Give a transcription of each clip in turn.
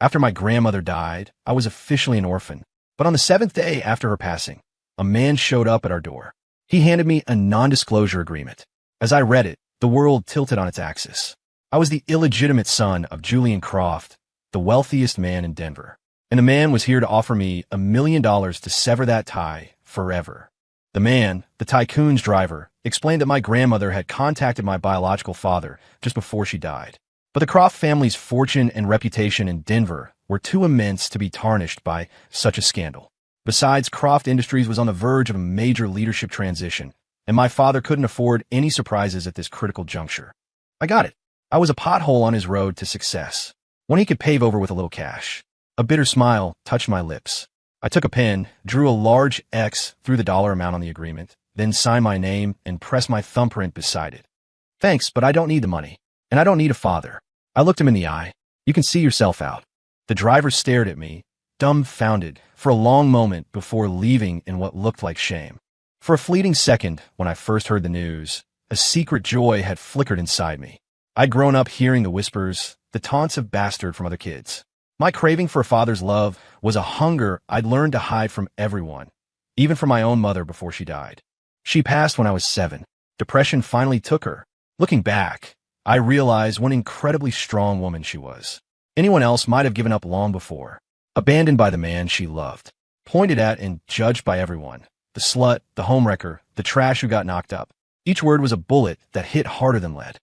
After my grandmother died, I was officially an orphan. But on the seventh day after her passing, a man showed up at our door. He handed me a non-disclosure agreement. As I read it, the world tilted on its axis. I was the illegitimate son of Julian Croft, the wealthiest man in Denver. And the man was here to offer me $1 million to sever that tie forever. The man, the tycoon's driver, explained that my grandmother had contacted my biological father just before she died. But the Croft family's fortune and reputation in Denver were too immense to be tarnished by such a scandal. Besides, Croft Industries was on the verge of a major leadership transition, and my father couldn't afford any surprises at this critical juncture. I got it. I was a pothole on his road to success, one he could pave over with a little cash. A bitter smile touched my lips. I took a pen, drew a large X through the dollar amount on the agreement, then signed my name and pressed my thumbprint beside it. Thanks, but I don't need the money. And I don't need a father. I looked him in the eye. You can see yourself out. The driver stared at me, dumbfounded, for a long moment before leaving in what looked like shame. For a fleeting second, when I first heard the news, a secret joy had flickered inside me. I'd grown up hearing the whispers, the taunts of bastard from other kids. My craving for a father's love was a hunger I'd learned to hide from everyone, even from my own mother before she died. She passed when I was 7. Depression finally took her. Looking back, I realized what an incredibly strong woman she was. Anyone else might have given up long before. Abandoned by the man she loved. Pointed at and judged by everyone. The slut, the homewrecker, the trash who got knocked up. Each word was a bullet that hit harder than lead.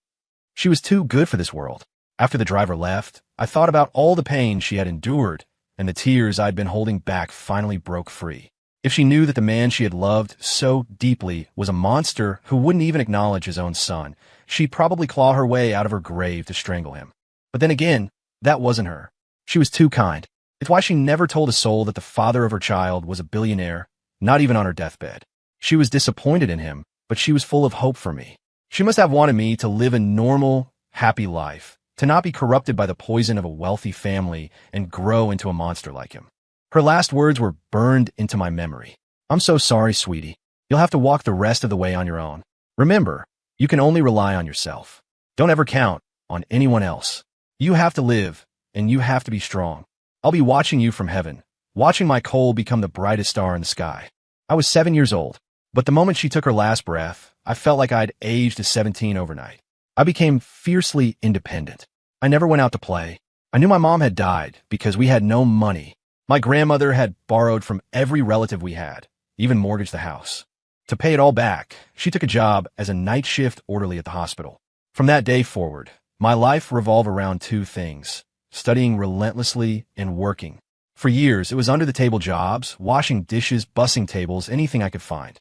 She was too good for this world. After the driver left, I thought about all the pain she had endured, and the tears I'd been holding back finally broke free. If she knew that the man she had loved so deeply was a monster who wouldn't even acknowledge his own son, she'd probably claw her way out of her grave to strangle him. But then again, that wasn't her. She was too kind. It's why she never told a soul that the father of her child was a billionaire, not even on her deathbed. She was disappointed in him, but she was full of hope for me. She must have wanted me to live a normal, happy life, to not be corrupted by the poison of a wealthy family and grow into a monster like him. Her last words were burned into my memory. I'm so sorry, sweetie. You'll have to walk the rest of the way on your own. Remember, you can only rely on yourself. Don't ever count on anyone else. You have to live, and you have to be strong. I'll be watching you from heaven, watching my coal become the brightest star in the sky. I was 7 years old, but the moment she took her last breath, I felt like I'd aged to 17 overnight. I became fiercely independent. I never went out to play. I knew my mom had died because we had no money. My grandmother had borrowed from every relative we had, even mortgaged the house. To pay it all back, she took a job as a night shift orderly at the hospital. From that day forward, my life revolved around two things: studying relentlessly and working. For years, it was under-the-table jobs, washing dishes, bussing tables, anything I could find.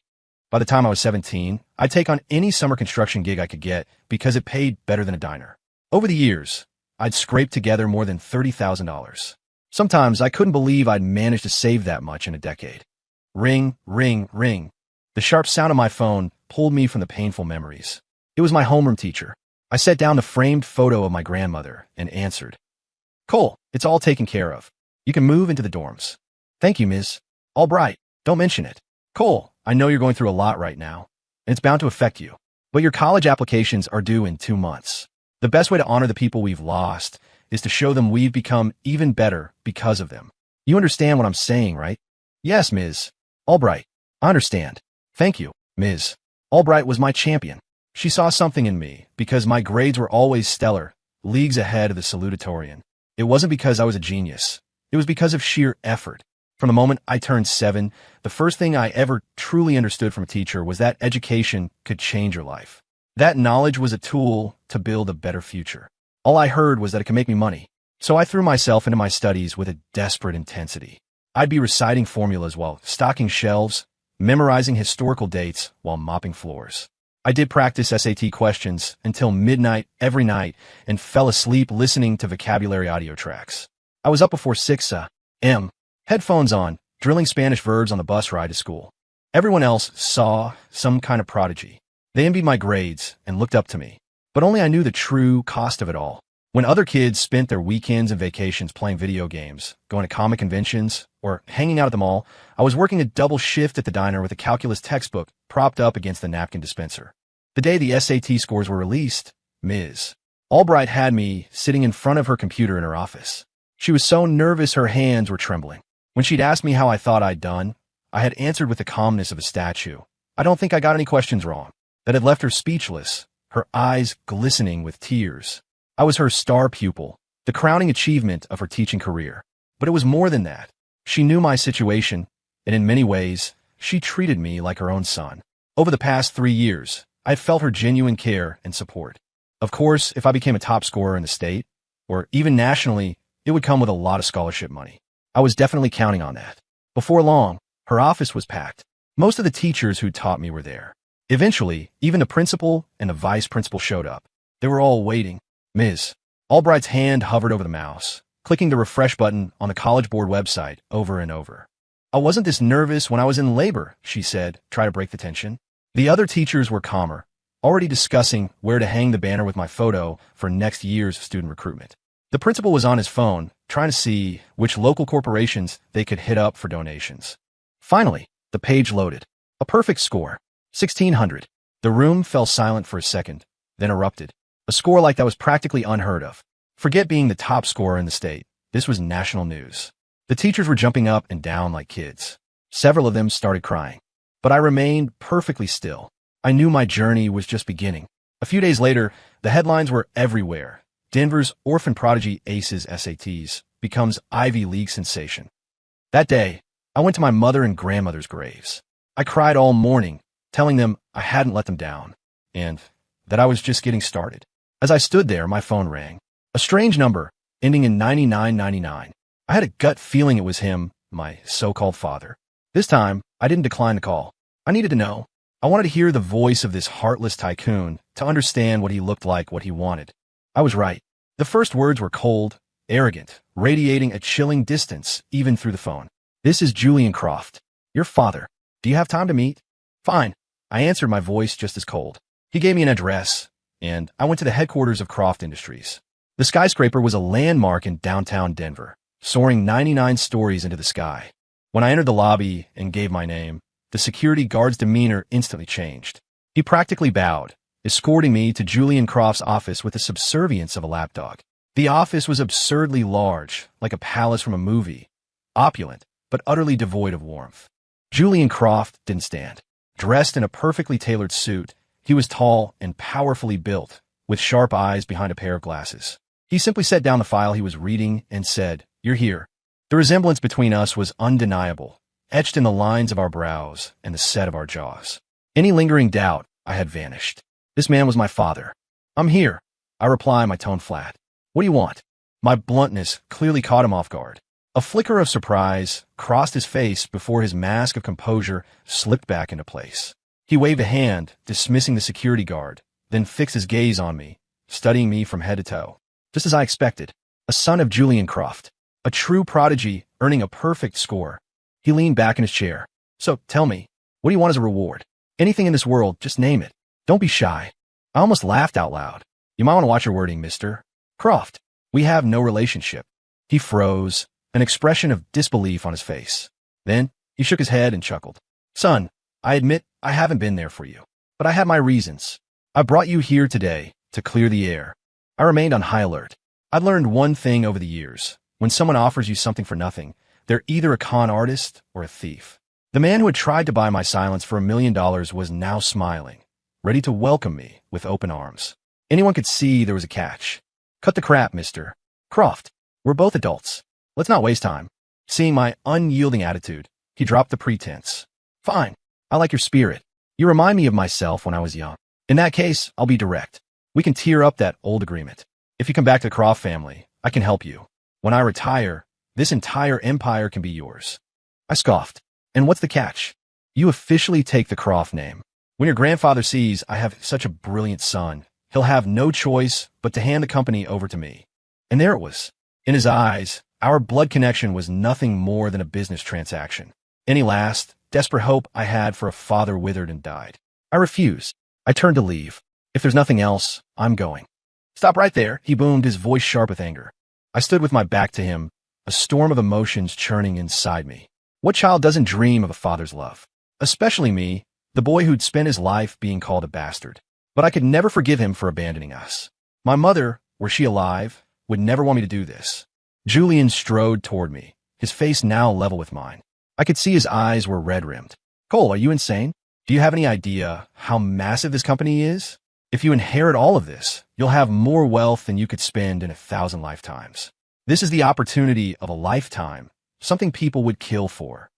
By the time I was 17, I'd take on any summer construction gig I could get because it paid better than a diner. Over the years, I'd scraped together more than $30,000. Sometimes I couldn't believe I'd managed to save that much in a decade. Ring, ring, ring. The sharp sound of my phone pulled me from the painful memories. It was my homeroom teacher. I set down the framed photo of my grandmother and answered. Cole, it's all taken care of. You can move into the dorms. Thank you, Ms. Albright. Don't mention it. Cole, I know you're going through a lot right now, and it's bound to affect you. But your college applications are due in 2 months. The best way to honor the people we've lost is to show them we've become even better because of them. You understand what I'm saying, right? Yes, Ms. Albright. I understand. Thank you, Ms. Albright was my champion. She saw something in me because my grades were always stellar, leagues ahead of the salutatorian. It wasn't because I was a genius. It was because of sheer effort. From the moment I turned 7, the first thing I ever truly understood from a teacher was that education could change your life. That knowledge was a tool to build a better future. All I heard was that it could make me money. So I threw myself into my studies with a desperate intensity. I'd be reciting formulas while stocking shelves, memorizing historical dates while mopping floors. I did practice SAT questions until midnight every night and fell asleep listening to vocabulary audio tracks. I was up before 6 a.m., headphones on, drilling Spanish verbs on the bus ride to school. Everyone else saw some kind of prodigy. They envied my grades and looked up to me. But only I knew the true cost of it all. When other kids spent their weekends and vacations playing video games, going to comic conventions, or hanging out at the mall, I was working a double shift at the diner with a calculus textbook propped up against the napkin dispenser. The day the SAT scores were released, Ms. Albright had me sitting in front of her computer in her office. She was so nervous her hands were trembling. When she'd asked me how I thought I'd done, I had answered with the calmness of a statue. I don't think I got any questions wrong. That had left her speechless, her eyes glistening with tears. I was her star pupil, the crowning achievement of her teaching career. But it was more than that. She knew my situation, and in many ways, she treated me like her own son. Over the past 3 years, I had felt her genuine care and support. Of course, if I became a top scorer in the state, or even nationally, it would come with a lot of scholarship money. I was definitely counting on that. Before long, her office was packed. Most of the teachers who taught me were there. Eventually, even the principal and the vice principal showed up. They were all waiting. Ms. Albright's hand hovered over the mouse, clicking the refresh button on the College Board website over and over. I wasn't this nervous when I was in labor, she said, try to break the tension. The other teachers were calmer, already discussing where to hang the banner with my photo for next year's student recruitment. The principal was on his phone, trying to see which local corporations they could hit up for donations. Finally, the page loaded. A perfect score. 1600. The room fell silent for a second, then erupted. A score like that was practically unheard of. Forget being the top scorer in the state. This was national news. The teachers were jumping up and down like kids. Several of them started crying. But I remained perfectly still. I knew my journey was just beginning. A few days later, the headlines were everywhere. Denver's orphan prodigy aces SATs becomes Ivy League sensation. That day, I went to my mother and grandmother's graves. I cried all morning, telling them I hadn't let them down, and that I was just getting started. As I stood there, my phone rang. A strange number, ending in 9999. I had a gut feeling it was him, my so-called father. This time, I didn't decline the call. I needed to know. I wanted to hear the voice of this heartless tycoon, to understand what he looked like, what he wanted. I was right. The first words were cold, arrogant, radiating a chilling distance, even through the phone. This is Julian Croft, your father. Do you have time to meet? Fine. I answered, my voice just as cold. He gave me an address, and I went to the headquarters of Croft Industries. The skyscraper was a landmark in downtown Denver, soaring 99 stories into the sky. When I entered the lobby and gave my name, the security guard's demeanor instantly changed. He practically bowed, escorting me to Julian Croft's office with the subservience of a lapdog. The office was absurdly large, like a palace from a movie, opulent, but utterly devoid of warmth. Julian Croft didn't stand. Dressed in a perfectly tailored suit, he was tall and powerfully built, with sharp eyes behind a pair of glasses. He simply set down the file he was reading and said, "You're here." The resemblance between us was undeniable, etched in the lines of our brows and the set of our jaws. Any lingering doubt had vanished. This man was my father. "I'm here," I reply, my tone flat. "What do you want?" My bluntness clearly caught him off guard. A flicker of surprise crossed his face before his mask of composure slipped back into place. He waved a hand, dismissing the security guard, then fixed his gaze on me, studying me from head to toe. Just as I expected, a son of Julian Croft, a true prodigy earning a perfect score. He leaned back in his chair. "So, tell me, what do you want as a reward? Anything in this world, just name it. Don't be shy." I almost laughed out loud. "You might want to watch your wording, Mr. Croft. We have no relationship." He froze, an expression of disbelief on his face. Then, he shook his head and chuckled. "Son, I admit I haven't been there for you, but I had my reasons. I brought you here today to clear the air." I remained on high alert. I'd learned one thing over the years. When someone offers you something for nothing, they're either a con artist or a thief. The man who had tried to buy my silence for $1 million was now smiling, ready to welcome me with open arms. Anyone could see there was a catch. "Cut the crap, Mr. Croft. We're both adults. Let's not waste time." Seeing my unyielding attitude, he dropped the pretense. "Fine. I like your spirit. You remind me of myself when I was young. In that case, I'll be direct. We can tear up that old agreement. If you come back to the Croft family, I can help you. When I retire, this entire empire can be yours." I scoffed. "And what's the catch?" "You officially take the Croft name. When your grandfather sees I have such a brilliant son, he'll have no choice but to hand the company over to me." And there it was. In his eyes, our blood connection was nothing more than a business transaction. Any last, desperate hope I had for a father withered and died. I refused. I turned to leave. "If there's nothing else, I'm going." "Stop right there," he boomed, his voice sharp with anger. I stood with my back to him, a storm of emotions churning inside me. What child doesn't dream of a father's love? Especially me, the boy who'd spent his life being called a bastard. But I could never forgive him for abandoning us. My mother, were she alive, would never want me to do this. Julian strode toward me, his face now level with mine. I could see his eyes were red-rimmed. Cole, are you insane? Do you have any idea how massive this company is? If you inherit all of this, you'll have more wealth than you could spend in 1,000 lifetimes. This is the opportunity of a lifetime, something people would kill for.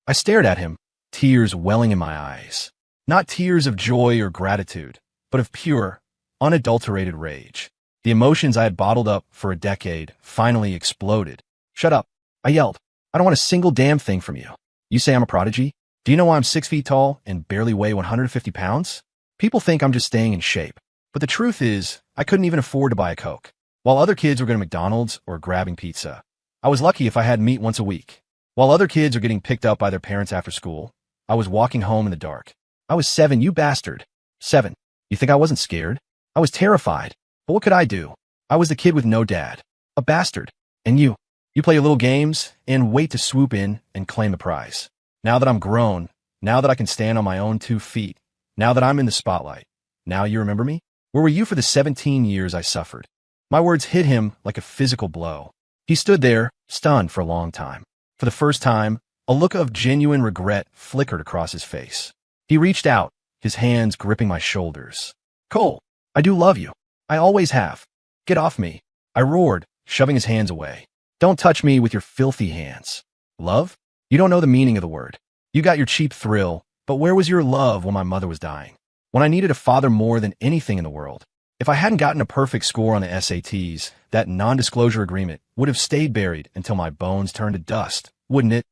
I stared at him, tears welling in my eyes. Not tears of joy or gratitude, but of pure, unadulterated rage. The emotions I had bottled up for a decade finally exploded. Shut up, I yelled. I don't want a single damn thing from you. You say I'm a prodigy? Do you know why I'm 6 feet tall and barely weigh 150 pounds? People think I'm just staying in shape. But the truth is, I couldn't even afford to buy a Coke. While other kids were going to McDonald's or grabbing pizza, I was lucky if I had meat once a week. While other kids are getting picked up by their parents after school, I was walking home in the dark. I was 7, you bastard. 7. You think I wasn't scared? I was terrified. But what could I do? I was the kid with no dad. A bastard. And you play your little games and wait to swoop in and claim the prize. Now that I'm grown, now that I can stand on my own 2 feet, now that I'm in the spotlight, now you remember me? Where were you for the 17 years I suffered? My words hit him like a physical blow. He stood there, stunned for a long time. For the first time, a look of genuine regret flickered across his face. He reached out, his hands gripping my shoulders. Cole, I do love you. I always have. Get off me. I roared, shoving his hands away. Don't touch me with your filthy hands. Love? You don't know the meaning of the word. You got your cheap thrill, but where was your love when my mother was dying? When I needed a father more than anything in the world? If I hadn't gotten a perfect score on the SATs, that non-disclosure agreement would have stayed buried until my bones turned to dust, wouldn't it?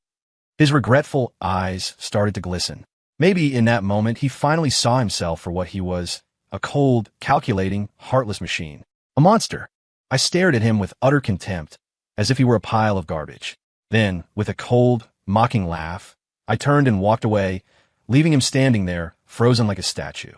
His regretful eyes started to glisten. Maybe in that moment he finally saw himself for what he was, a cold, calculating, heartless machine. A monster. I stared at him with utter contempt, as if he were a pile of garbage. Then, with a cold, mocking laugh, I turned and walked away, leaving him standing there, frozen like a statue.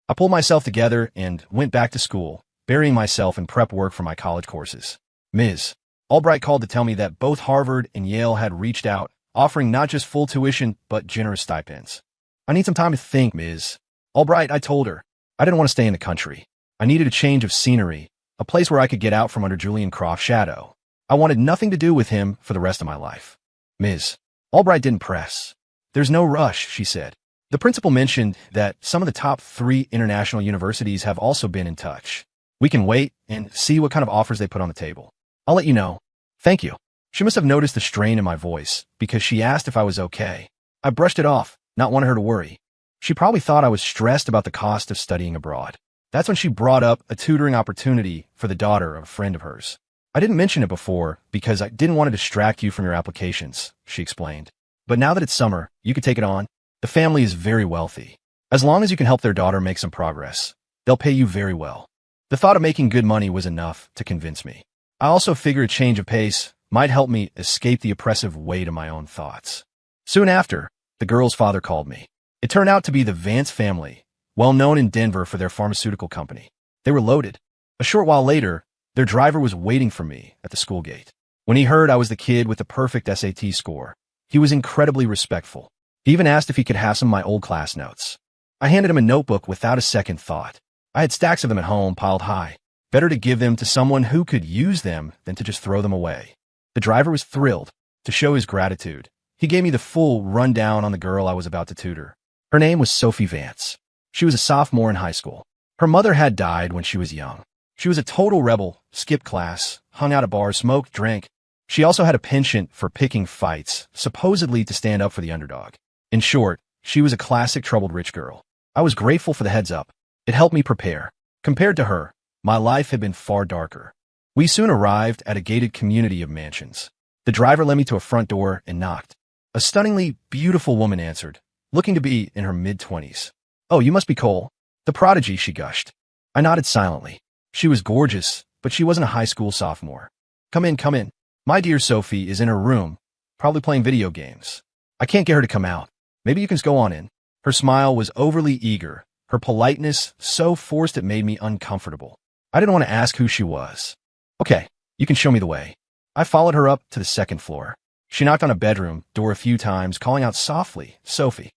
I pulled myself together and went back to school, burying myself in prep work for my college courses. Ms. Albright called to tell me that both Harvard and Yale had reached out, offering not just full tuition, but generous stipends. I need some time to think, Ms. Albright, I told her. I didn't want to stay in the country. I needed a change of scenery, a place where I could get out from under Julian Croft's shadow. I wanted nothing to do with him for the rest of my life. Ms. Albright didn't press. There's no rush, she said. The principal mentioned that some of the top 3 international universities have also been in touch. We can wait and see what kind of offers they put on the table. I'll let you know. Thank you. She must have noticed the strain in my voice because she asked if I was okay. I brushed it off, not wanting her to worry. She probably thought I was stressed about the cost of studying abroad. That's when she brought up a tutoring opportunity for the daughter of a friend of hers. I didn't mention it before because I didn't want to distract you from your applications, she explained. But now that it's summer, you could take it on. The family is very wealthy. As long as you can help their daughter make some progress, they'll pay you very well. The thought of making good money was enough to convince me. I also figured a change of pace might help me escape the oppressive weight of my own thoughts. Soon after, the girl's father called me. It turned out to be the Vance family, well known in Denver for their pharmaceutical company. They were loaded. A short while later, their driver was waiting for me at the school gate. When he heard I was the kid with the perfect SAT score, he was incredibly respectful. He even asked if he could have some of my old class notes. I handed him a notebook without a second thought. I had stacks of them at home piled high. Better to give them to someone who could use them than to just throw them away. The driver was thrilled. To show his gratitude, he gave me the full rundown on the girl I was about to tutor. Her name was Sophie Vance. She was a sophomore in high school. Her mother had died when she was young. She was a total rebel, skipped class, hung out at bars, smoked, drank. She also had a penchant for picking fights, supposedly to stand up for the underdog. In short, she was a classic troubled rich girl. I was grateful for the heads up. It helped me prepare. Compared to her, my life had been far darker. We soon arrived at a gated community of mansions. The driver led me to a front door and knocked. A stunningly beautiful woman answered, looking to be in her mid-20s. Oh, you must be Cole. The prodigy, she gushed. I nodded silently. She was gorgeous, but she wasn't a high school sophomore. Come in, come in. My dear Sophie is in her room, probably playing video games. I can't get her to come out. Maybe you can just go on in. Her smile was overly eager, her politeness so forced it made me uncomfortable. I didn't want to ask who she was. Okay, you can show me the way. I followed her up to the second floor. She knocked on a bedroom door a few times, calling out softly, Sophie.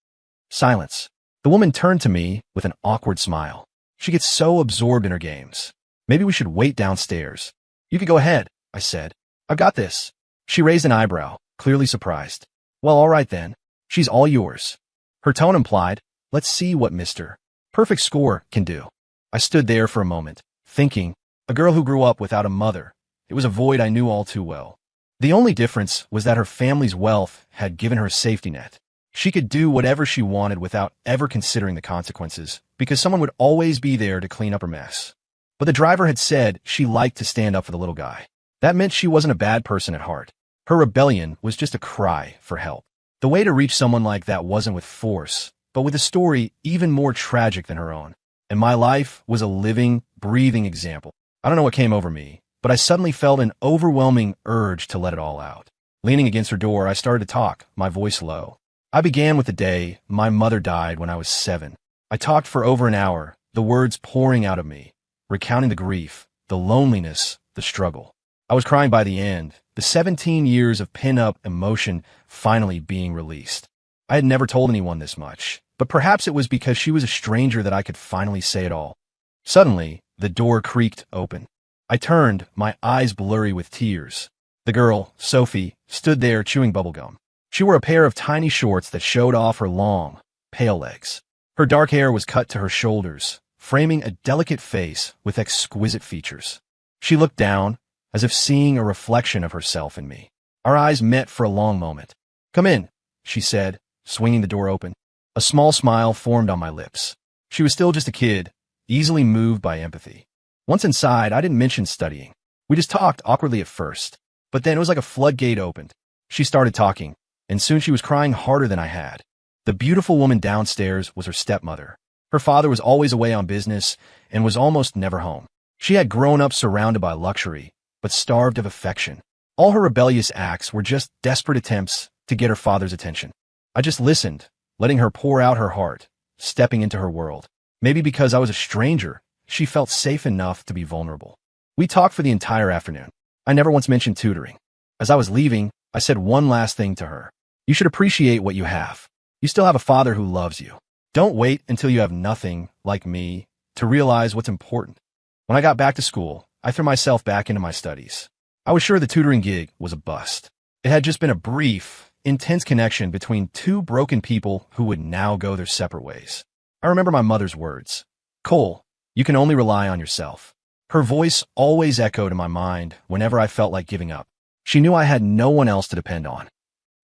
Silence. The woman turned to me with an awkward smile. She gets so absorbed in her games. Maybe we should wait downstairs. You could go ahead, I said. "I've got this." She raised an eyebrow, clearly surprised. "Well, all right then. She's all yours." Her tone implied, "Let's see what Mr. Perfect Score can do." I stood there for a moment, thinking, a girl who grew up without a mother. It was a void I knew all too well. The only difference was that her family's wealth had given her a safety net. She could do whatever she wanted without ever considering the consequences, because someone would always be there to clean up her mess. But the driver had said she liked to stand up for the little guy. That meant she wasn't a bad person at heart. Her rebellion was just a cry for help. The way to reach someone like that wasn't with force, but with a story even more tragic than her own. And my life was a living, breathing example. I don't know what came over me, but I suddenly felt an overwhelming urge to let it all out. Leaning against her door, I started to talk, my voice low. I began with the day my mother died when I was 7. I talked for over an hour, the words pouring out of me, recounting the grief, the loneliness, the struggle. I was crying by the end, the 17 years of pin-up emotion finally being released. I had never told anyone this much, but perhaps it was because she was a stranger that I could finally say it all. Suddenly, the door creaked open. I turned, my eyes blurry with tears. The girl, Sophie, stood there chewing bubblegum. She wore a pair of tiny shorts that showed off her long, pale legs. Her dark hair was cut to her shoulders, framing a delicate face with exquisite features. She looked down, as if seeing a reflection of herself in me. Our eyes met for a long moment. "Come in," she said, swinging the door open. A small smile formed on my lips. She was still just a kid, easily moved by empathy. Once inside, I didn't mention studying. We just talked awkwardly at first, but then it was like a floodgate opened. She started talking, and soon she was crying harder than I had. The beautiful woman downstairs was her stepmother. Her father was always away on business and was almost never home. She had grown up surrounded by luxury, but starved of affection. All her rebellious acts were just desperate attempts to get her father's attention. I just listened, letting her pour out her heart, stepping into her world. Maybe because I was a stranger, she felt safe enough to be vulnerable. We talked for the entire afternoon. I never once mentioned tutoring. As I was leaving, I said one last thing to her. "You should appreciate what you have. You still have a father who loves you. Don't wait until you have nothing, like me, to realize what's important." When I got back to school, I threw myself back into my studies. I was sure the tutoring gig was a bust. It had just been a brief, intense connection between two broken people who would now go their separate ways. I remember my mother's words. "Cole, you can only rely on yourself." Her voice always echoed in my mind whenever I felt like giving up. She knew I had no one else to depend on.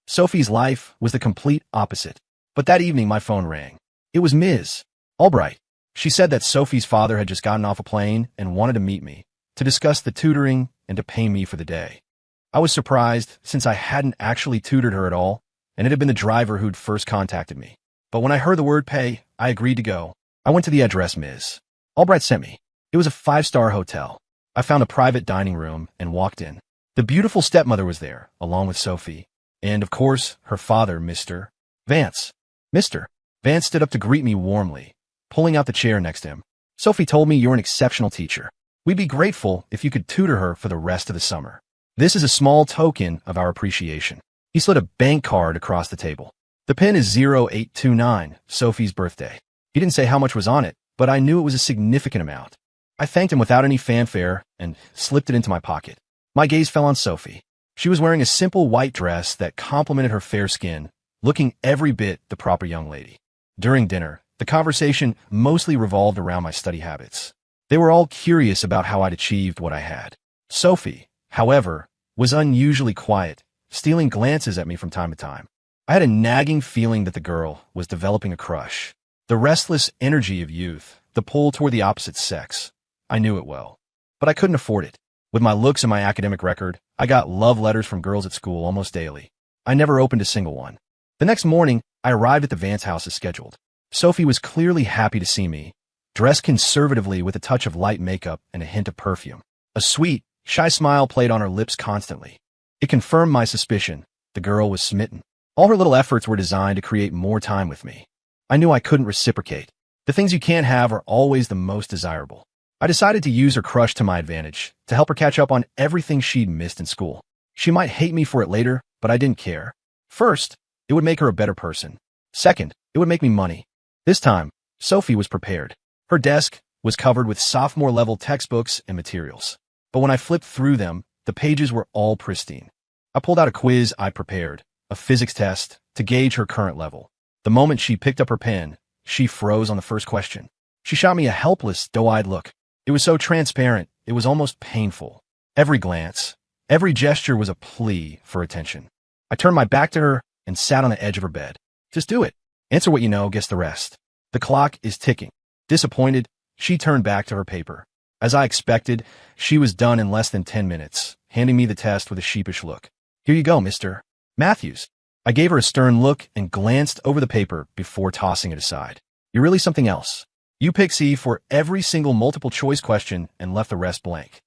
Sophie's life was the complete opposite. But that evening my phone rang. It was Ms. Albright. She said that Sophie's father had just gotten off a plane and wanted to meet me, to discuss the tutoring and to pay me for the day. I was surprised since I hadn't actually tutored her at all, and it had been the driver who'd first contacted me. But when I heard the word pay, I agreed to go. I went to the address Ms. Albright sent me. It was a 5-star hotel. I found a private dining room and walked in. The beautiful stepmother was there, along with Sophie, and of course, her father, Mr. Vance. Mr. Vance stood up to greet me warmly, pulling out the chair next to him. "Sophie told me you're an exceptional teacher. We'd be grateful if you could tutor her for the rest of the summer. This is a small token of our appreciation." He slid a bank card across the table. "The pin is 0829, Sophie's birthday." He didn't say how much was on it, but I knew it was a significant amount. I thanked him without any fanfare and slipped it into my pocket. My gaze fell on Sophie. She was wearing a simple white dress that complemented her fair skin, looking every bit the proper young lady. During dinner, the conversation mostly revolved around my study habits. They were all curious about how I'd achieved what I had. Sophie, however, was unusually quiet, stealing glances at me from time to time. I had a nagging feeling that the girl was developing a crush. The restless energy of youth, the pull toward the opposite sex. I knew it well. But I couldn't afford it. With my looks and my academic record, I got love letters from girls at school almost daily. I never opened a single one. The next morning, I arrived at the Vance house as scheduled. Sophie was clearly happy to see me, dressed conservatively with a touch of light makeup and a hint of perfume. A sweet, shy smile played on her lips constantly. It confirmed my suspicion. The girl was smitten. All her little efforts were designed to create more time with me. I knew I couldn't reciprocate. The things you can't have are always the most desirable. I decided to use her crush to my advantage, to help her catch up on everything she'd missed in school. She might hate me for it later, but I didn't care. First, it would make her a better person. Second, it would make me money. This time, Sophie was prepared. Her desk was covered with sophomore-level textbooks and materials. But when I flipped through them, The pages were all pristine. I pulled out a quiz I prepared, a physics test, to gauge her current level. The moment she picked up her pen, she froze on the first question. She shot me a helpless, doe-eyed look. It was so transparent, it was almost painful. Every glance, every gesture was a plea for attention. I turned my back to her and sat on the edge of her bed. Just do it. Answer what you know, guess the rest. The clock is ticking. Disappointed, she turned back to her paper. As I expected, she was done in less than 10 minutes, handing me the test with a sheepish look. Here you go, Mr. Matthews. I gave her a stern look and glanced over the paper before tossing it aside. You're really something else. You picked C for every single multiple choice question and left the rest blank.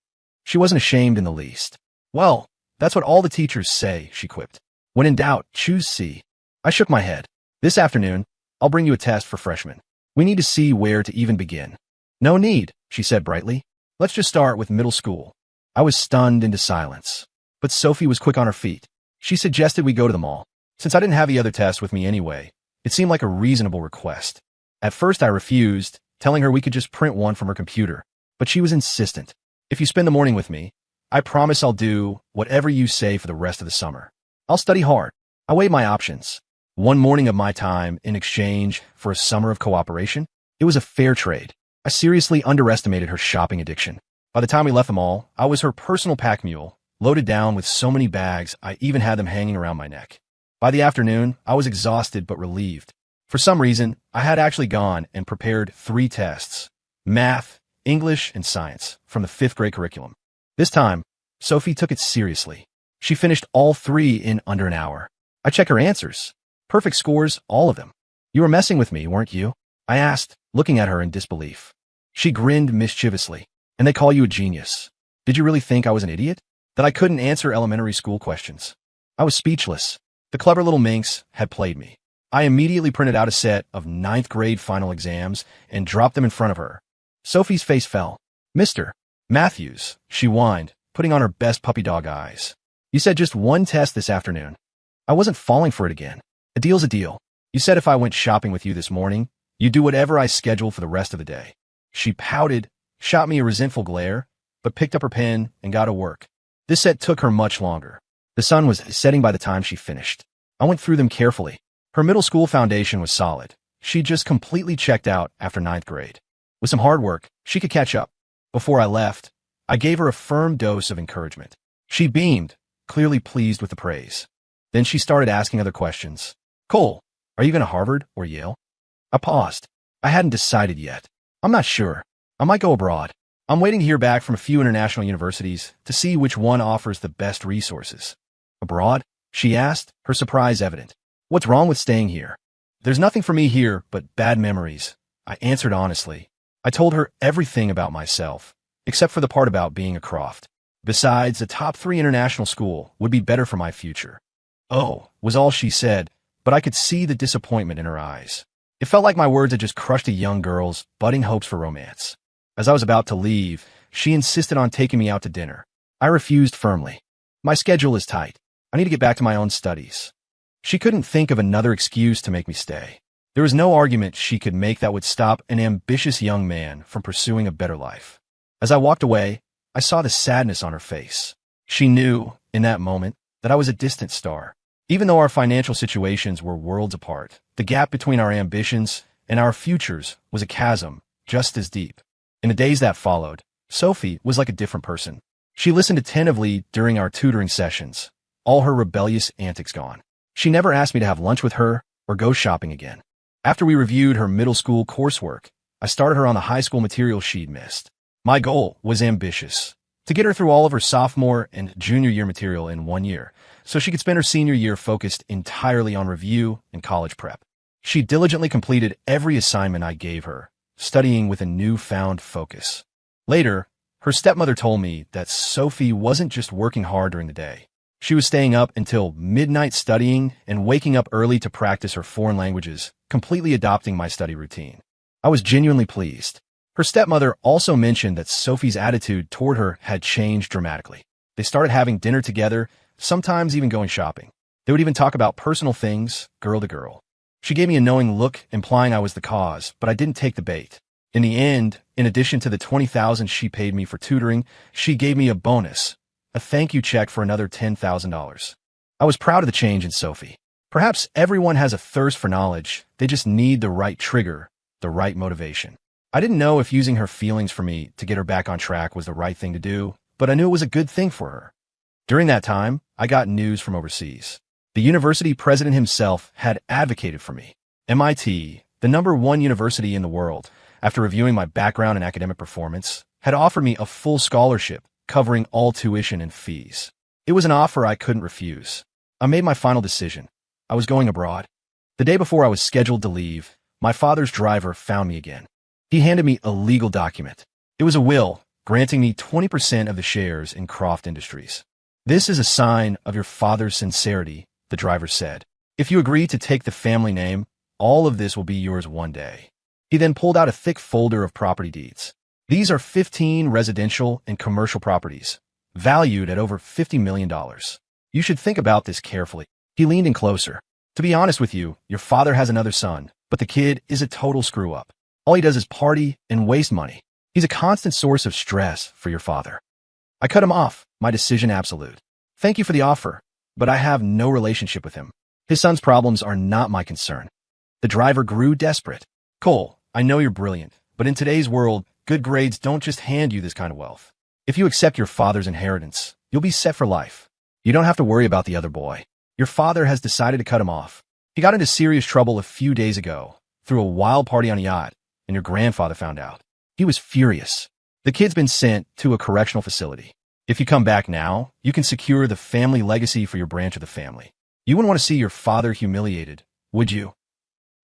She wasn't ashamed in the least. Well, that's what all the teachers say, she quipped. When in doubt, choose C. I shook my head. This afternoon, I'll bring you a test for freshmen. We need to see where to even begin. No need, she said brightly. Let's just start with middle school. I was stunned into silence. But Sophie was quick on her feet. She suggested we go to the mall. Since I didn't have the other test with me anyway, it seemed like a reasonable request. At first I refused, telling her we could just print one from her computer. But she was insistent. If you spend the morning with me, I promise I'll do whatever you say for the rest of the summer. I'll study hard. I weighed my options. One morning of my time in exchange for a summer of cooperation? It was a fair trade. I seriously underestimated her shopping addiction. By the time we left the mall, I was her personal pack mule, loaded down with so many bags I even had them hanging around my neck. By the afternoon, I was exhausted but relieved. For some reason, I had actually gone and prepared 3 tests: math, English, and science from the 5th grade curriculum. This time, Sophie took it seriously. She finished all 3 in under an hour. I checked her answers. Perfect scores, all of them. You were messing with me, weren't you? I asked, looking at her in disbelief. She grinned mischievously. And they call you a genius. Did you really think I was an idiot? That I couldn't answer elementary school questions? I was speechless. The clever little minx had played me. I immediately printed out a set of 9th grade final exams and dropped them in front of her. Sophie's face fell. Mr. Matthews, she whined, putting on her best puppy dog eyes. You said just 1 test this afternoon. I wasn't falling for it again. A deal's a deal. You said if I went shopping with you this morning, you'd do whatever I scheduled for the rest of the day. She pouted, shot me a resentful glare, but picked up her pen and got to work. This set took her much longer. The sun was setting by the time she finished. I went through them carefully. Her middle school foundation was solid. She just completely checked out after 9th grade. With some hard work, she could catch up. Before I left, I gave her a firm dose of encouragement. She beamed, clearly pleased with the praise. Then she started asking other questions. Cole, are you going to Harvard or Yale? I paused. I hadn't decided yet. I'm not sure. I might go abroad. I'm waiting to hear back from a few international universities to see which one offers the best resources. Abroad? She asked, her surprise evident. What's wrong with staying here? There's nothing for me here but bad memories, I answered honestly. I told her everything about myself, except for the part about being a Croft. Besides, a top 3 international school would be better for my future. Oh, was all she said, but I could see the disappointment in her eyes. It felt like my words had just crushed a young girl's budding hopes for romance. As I was about to leave, she insisted on taking me out to dinner. I refused firmly. My schedule is tight. I need to get back to my own studies. She couldn't think of another excuse to make me stay. There was no argument she could make that would stop an ambitious young man from pursuing a better life. As I walked away, I saw the sadness on her face. She knew, in that moment, that I was a distant star. Even though our financial situations were worlds apart, the gap between our ambitions and our futures was a chasm just as deep. In the days that followed, Sophie was like a different person. She listened attentively during our tutoring sessions, all her rebellious antics gone. She never asked me to have lunch with her or go shopping again. After we reviewed her middle school coursework, I started her on the high school material she'd missed. My goal was ambitious, to get her through all of her sophomore and junior year material in 1 year, so she could spend her senior year focused entirely on review and college prep. She diligently completed every assignment I gave her, studying with a newfound focus. Later, her stepmother told me that Sophie wasn't just working hard during the day. She was staying up until midnight studying and waking up early to practice her foreign languages, completely adopting my study routine. I was genuinely pleased. Her stepmother also mentioned that Sophie's attitude toward her had changed dramatically. They started having dinner together, sometimes even going shopping. They would even talk about personal things, girl to girl. She gave me a knowing look, implying I was the cause, but I didn't take the bait. In the end, in addition to the $20,000 she paid me for tutoring, she gave me a bonus, a thank you check for another $10,000. I was proud of the change in Sophie. Perhaps everyone has a thirst for knowledge. They just need the right trigger, the right motivation. I didn't know if using her feelings for me to get her back on track was the right thing to do, but I knew it was a good thing for her. During that time, I got news from overseas. The university president himself had advocated for me. MIT, the #1 university in the world, after reviewing my background and academic performance, had offered me a full scholarship covering all tuition and fees. It was an offer I couldn't refuse. I made my final decision. I was going abroad. The day before I was scheduled to leave, my father's driver found me again. He handed me a legal document. It was a will granting me 20% of the shares in Croft Industries. "This is a sign of your father's sincerity," the driver said. "If you agree to take the family name, all of this will be yours one day." He then pulled out a thick folder of property deeds. These are 15 residential and commercial properties, valued at over $50 million. "You should think about this carefully." He leaned in closer. "To be honest with you, your father has another son, but the kid is a total screw-up. All he does is party and waste money. He's a constant source of stress for your father." I cut him off, my decision absolute. "Thank you for the offer, but I have no relationship with him. His son's problems are not my concern." The driver grew desperate. "Cole, I know you're brilliant, but in today's world, good grades don't just hand you this kind of wealth. If you accept your father's inheritance, you'll be set for life. You don't have to worry about the other boy. Your father has decided to cut him off. He got into serious trouble a few days ago, threw a wild party on a yacht, and your grandfather found out. He was furious. The kid's been sent to a correctional facility. If you come back now, you can secure the family legacy for your branch of the family. You wouldn't want to see your father humiliated, would you?"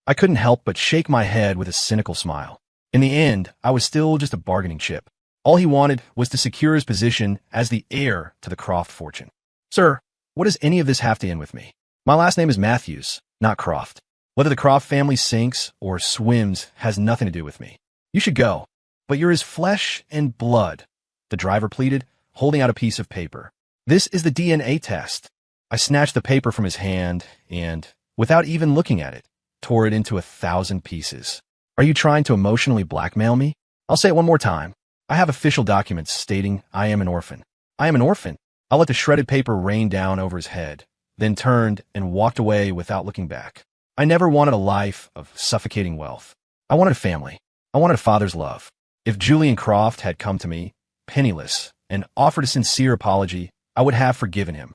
I couldn't help but shake my head with a cynical smile. In the end, I was still just a bargaining chip. All he wanted was to secure his position as the heir to the Croft fortune. "Sir, what does any of this have to end with me? My last name is Matthews, not Croft. Whether the Croft family sinks or swims has nothing to do with me. You should go. But you're his flesh and blood," the driver pleaded, holding out a piece of paper. "This is the DNA test." I snatched the paper from his hand and, without even looking at it, tore it into 1,000 pieces. "Are you trying to emotionally blackmail me? I'll say it one more time. I have official documents stating I am an orphan. I am an orphan." I let the shredded paper rain down over his head, then turned and walked away without looking back. I never wanted a life of suffocating wealth. I wanted a family. I wanted a father's love. If Julian Croft had come to me, penniless, and offered a sincere apology, I would have forgiven him.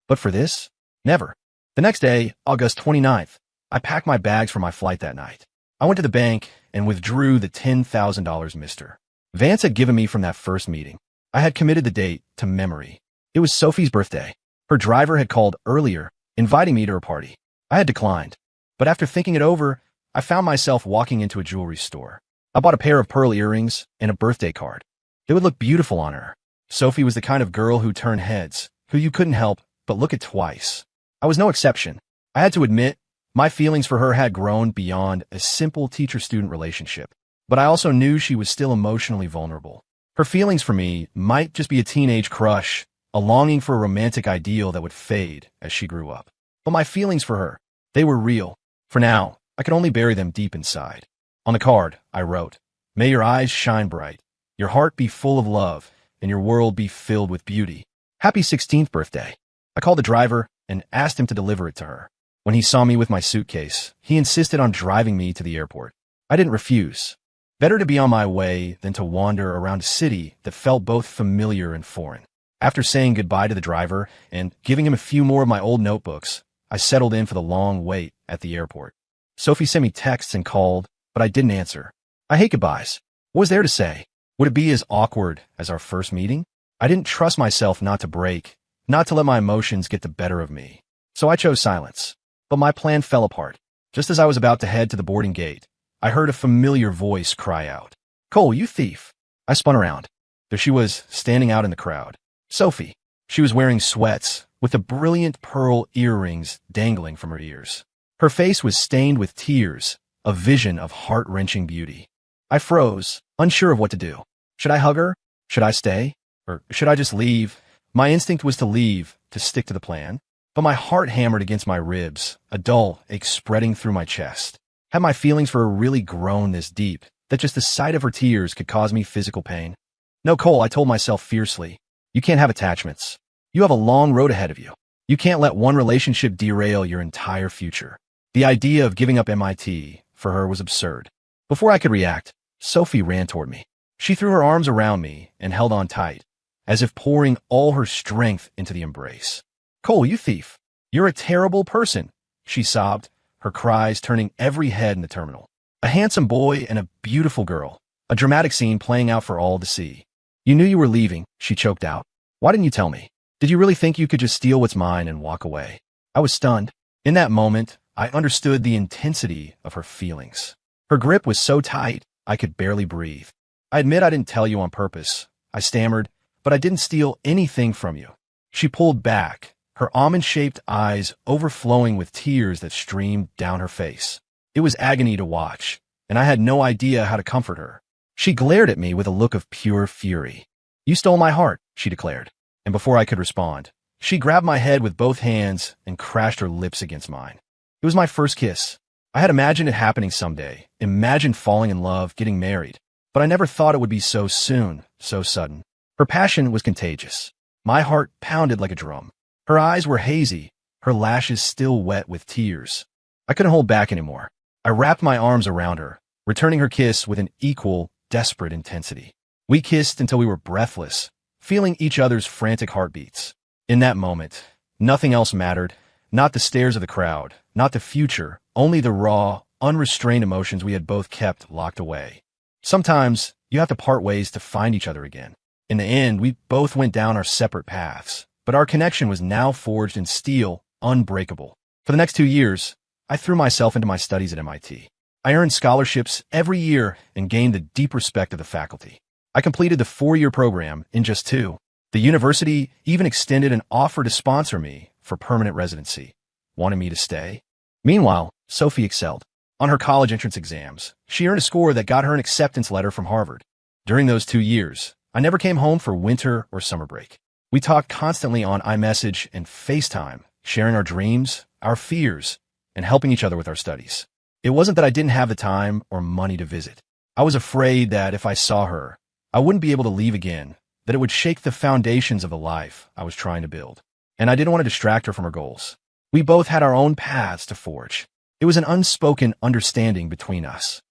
But for this? Never. The next day, August 29th, I packed my bags for my flight that night. I went to the bank and withdrew the $10,000 Mr. Vance had given me from that first meeting. I had committed the date to memory. It was Sophie's birthday. Her driver had called earlier, inviting me to her party. I had declined. But after thinking it over, I found myself walking into a jewelry store. I bought a pair of pearl earrings and a birthday card. They would look beautiful on her. Sophie was the kind of girl who turned heads, who you couldn't help but look at twice. I was no exception. I had to admit, my feelings for her had grown beyond a simple teacher-student relationship. But I also knew she was still emotionally vulnerable. Her feelings for me might just be a teenage crush, a longing for a romantic ideal that would fade as she grew up. But my feelings for her, they were real. For now, I could only bury them deep inside. On the card, I wrote, "May your eyes shine bright, your heart be full of love, and your world be filled with beauty. Happy 16th birthday." I called the driver and asked him to deliver it to her. When he saw me with my suitcase, he insisted on driving me to the airport. I didn't refuse. Better to be on my way than to wander around a city that felt both familiar and foreign. After saying goodbye to the driver and giving him a few more of my old notebooks, I settled in for the long wait at the airport. Sophie sent me texts and called, but I didn't answer. I hate goodbyes. What was there to say? Would it be as awkward as our first meeting? I didn't trust myself not to break, not to let my emotions get the better of me. So I chose silence. But my plan fell apart. Just as I was about to head to the boarding gate, I heard a familiar voice cry out, "Cole, you thief." I spun around. There she was, standing out in the crowd. Sophie. She was wearing sweats, with the brilliant pearl earrings dangling from her ears. Her face was stained with tears, a vision of heart-wrenching beauty. I froze, unsure of what to do. Should I hug her? Should I stay? Or should I just leave? My instinct was to leave, to stick to the plan. But my heart hammered against my ribs, a dull ache spreading through my chest. Had my feelings for her really grown this deep, that just the sight of her tears could cause me physical pain? "No, Cole," I told myself fiercely. You can't have attachments. You have a long road ahead of you. You can't let one relationship derail your entire future. The idea of giving up MIT for her was absurd. Before I could react, Sophie ran toward me. She threw her arms around me and held on tight, as if pouring all her strength into the embrace. "Cole, you thief. You're a terrible person," she sobbed, her cries turning every head in the terminal. A handsome boy and a beautiful girl, a dramatic scene playing out for all to see. "You knew you were leaving," she choked out. "Why didn't you tell me? Did you really think you could just steal what's mine and walk away?" I was stunned. In that moment, I understood the intensity of her feelings. Her grip was so tight, I could barely breathe. "I admit I didn't tell you on purpose," I stammered, "but I didn't steal anything from you." She pulled back, her almond-shaped eyes overflowing with tears that streamed down her face. It was agony to watch, and I had no idea how to comfort her. She glared at me with a look of pure fury. "You stole my heart," she declared, and before I could respond, she grabbed my head with both hands and crashed her lips against mine. It was my first kiss. I had imagined it happening someday, imagined falling in love, getting married, but I never thought it would be so soon, so sudden. Her passion was contagious. My heart pounded like a drum. Her eyes were hazy, her lashes still wet with tears. I couldn't hold back anymore. I wrapped my arms around her, returning her kiss with an equal, desperate intensity. We kissed until we were breathless, feeling each other's frantic heartbeats. In that moment, nothing else mattered, not the stares of the crowd, not the future, only the raw, unrestrained emotions we had both kept locked away. Sometimes, you have to part ways to find each other again. In the end, we both went down our separate paths, but our connection was now forged in steel, unbreakable. For the next 2 years, I threw myself into my studies at MIT. I earned scholarships every year and gained the deep respect of the faculty. I completed the 4-year program in just 2. The university even extended an offer to sponsor me for permanent residency, wanting me to stay. Meanwhile, Sophie excelled. On her college entrance exams, she earned a score that got her an acceptance letter from Harvard. During those 2 years, I never came home for winter or summer break. We talked constantly on iMessage and FaceTime, sharing our dreams, our fears, and helping each other with our studies. It wasn't that I didn't have the time or money to visit. I was afraid that if I saw her, I wouldn't be able to leave again, that it would shake the foundations of the life I was trying to build. And I didn't want to distract her from her goals. We both had our own paths to forge. It was an unspoken understanding between us.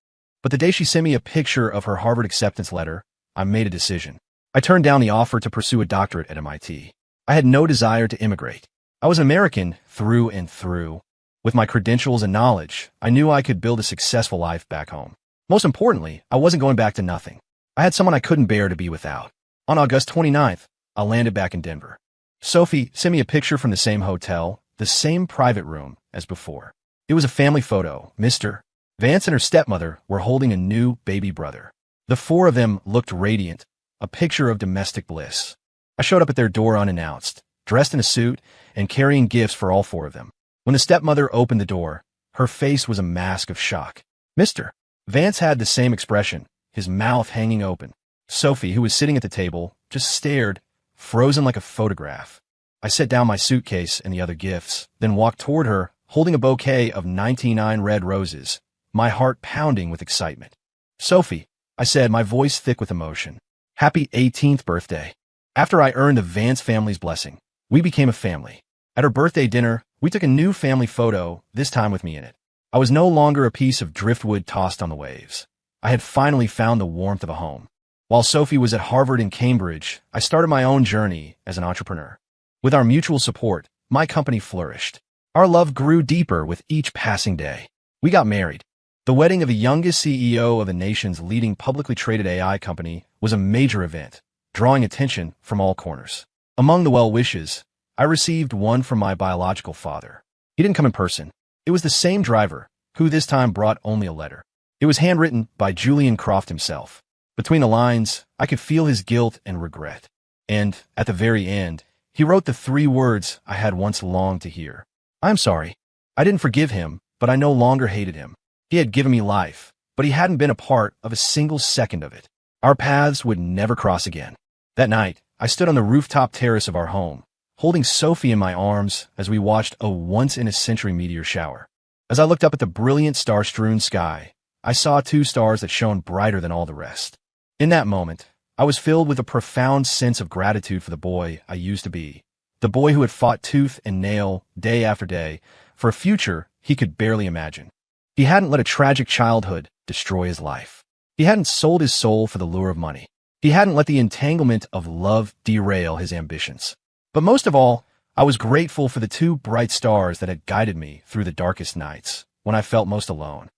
But the day she sent me a picture of her Harvard acceptance letter, I made a decision. I turned down the offer to pursue a doctorate at MIT. I had no desire to immigrate. I was an American through and through. With my credentials and knowledge, I knew I could build a successful life back home. Most importantly, I wasn't going back to nothing. I had someone I couldn't bear to be without. On August 29th, I landed back in Denver. Sophie sent me a picture from the same hotel, the same private room as before. It was a family photo. Mr. Vance and her stepmother were holding a new baby brother. The 4 of them looked radiant, a picture of domestic bliss. I showed up at their door unannounced, dressed in a suit and carrying gifts for all 4 of them. When the stepmother opened the door, her face was a mask of shock. Mr. Vance had the same expression, his mouth hanging open. Sophie, who was sitting at the table, just stared, frozen like a photograph. I set down my suitcase and the other gifts, then walked toward her, holding a bouquet of 99 red roses, my heart pounding with excitement. "Sophie," I said, my voice thick with emotion, "happy 18th birthday." After I earned the Vance family's blessing, we became a family. At her birthday dinner, we took a new family photo, this time with me in it. I was no longer a piece of driftwood tossed on the waves. I had finally found the warmth of a home. While Sophie was at Harvard and Cambridge, I started my own journey as an entrepreneur. With our mutual support, my company flourished. Our love grew deeper with each passing day. We got married. The wedding of the youngest CEO of the nation's leading publicly traded AI company was a major event, drawing attention from all corners. Among the well-wishes, I received one from my biological father. He didn't come in person. It was the same driver, who this time brought only a letter. It was handwritten by Julian Croft himself. Between the lines, I could feel his guilt and regret. And, at the very end, he wrote the 3 words I had once longed to hear. "I'm sorry. I didn't forgive him, but I no longer hated him. He had given me life, but he hadn't been a part of a single second of it. Our paths would never cross again." That night, I stood on the rooftop terrace of our home, holding Sophie in my arms as we watched a once-in-a-century meteor shower. As I looked up at the brilliant star-strewn sky, I saw 2 stars that shone brighter than all the rest. In that moment, I was filled with a profound sense of gratitude for the boy I used to be, the boy who had fought tooth and nail day after day for a future he could barely imagine. He hadn't let a tragic childhood destroy his life. He hadn't sold his soul for the lure of money. He hadn't let the entanglement of love derail his ambitions. But most of all, I was grateful for the two bright stars that had guided me through the darkest nights, when I felt most alone.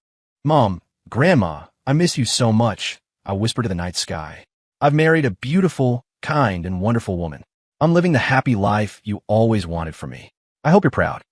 Mom, Grandma, I miss you so much, I whispered to the night sky. I've married a beautiful, kind, and wonderful woman. I'm living the happy life you always wanted for me. I hope you're proud.